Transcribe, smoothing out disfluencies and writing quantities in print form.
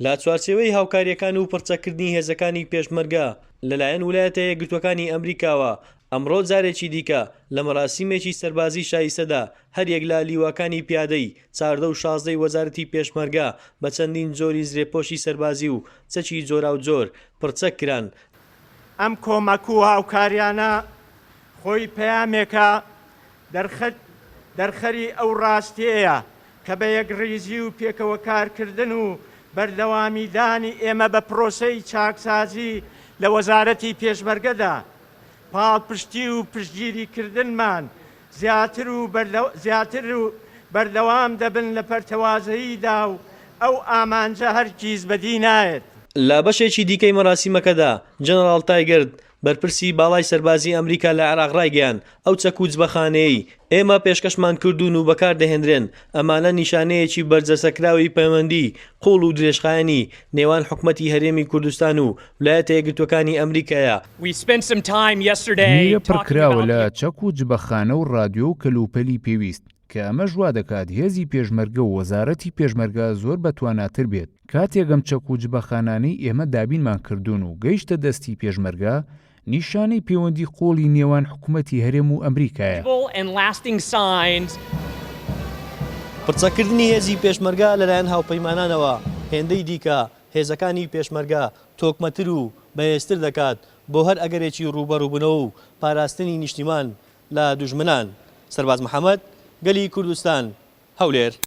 لا چوارچێوەی هاوکاریەکان و پڕچەکردنی هێزەکانی پێشمەرگە لەلایەن ویلایەتە یەکگرتووەکانی ئەمریکاوە ئەمڕۆ جارێکی دیکە لە مەراسیمێکی سەربازی شایستەدا هەریەک لە لیواکانی پیادەی 14 و 16 وەزارەتی پێشمەرگە بە چەندین جۆری زرێپۆشی سەربازی و چەکی جۆرا و جۆر پڕچەک کران. ئەم کۆمەک و هاوکاریانە خۆی پەیامێکە دەرخەری ئەو ڕاستیەیە کە بە یەکڕیزی و پێکەوە کارکردن و بەردەوامیدانی ئێمە بە پرۆسەی چاکسازی لە وەزارەتی پێشمەرگەدا پاڵپشتی و پشتگیریکردنمان زیاتر و بەردەوام دەبن لە پەرتەوازەییدا و ئەو ئامانجە هەرگیز بەدی نایێت. لە بەشێکی دیکەی مەراسیمەکەدا جەنەڕاڵ تایگرد بەرپرسی باڵای سەربازی ئەمریکا لە عێراق ڕایگەیاند ئەو چەک و جبەخانەیەی ئێمە پێشکەشمان کردوون و بەکاردەهێنرێن ئەمانە نیشانەیەکی بەرجەسەکراوی پەیوەندی قوڵ و درێژخایەنی نێوان حکومەتی هەرێمی کوردستان و ویلایەتە یەکگرتووەکانی ئەمریکایە. میرە پڕکراوە لە چەک و جبەخانە و ڕادیۆ و کەلوپەلی پێویست کە ئەمە ژوا دەکات هێزی پێشمەرگە و وەزارەتی پێشمەرگە زۆر بەتواناتر بێت. کاتێگەم چەک و جبەخانانەی ئێمە دابینمان کردوون و گەیشتە دەستی پێشمەرگە نیشانەی پەیوەندی قۆڵی نێوان حکومەتی هەرێم و ئەمریکایە. پڕچەکردنی هێزی پێشمەرگە لەلایەن هاوپەیمانانەوە هێندەی دیکە هێزەکانی پێشمەرگە تۆکمەتر و بەهێزتر دەکات بۆ هەر ئەگەرێکی ڕوبەڕووبوونەوە و پاراستنی نیشتیمان لە دوژمنان. سەرباز محەممەد، گەلی کوردستان، هەولێر.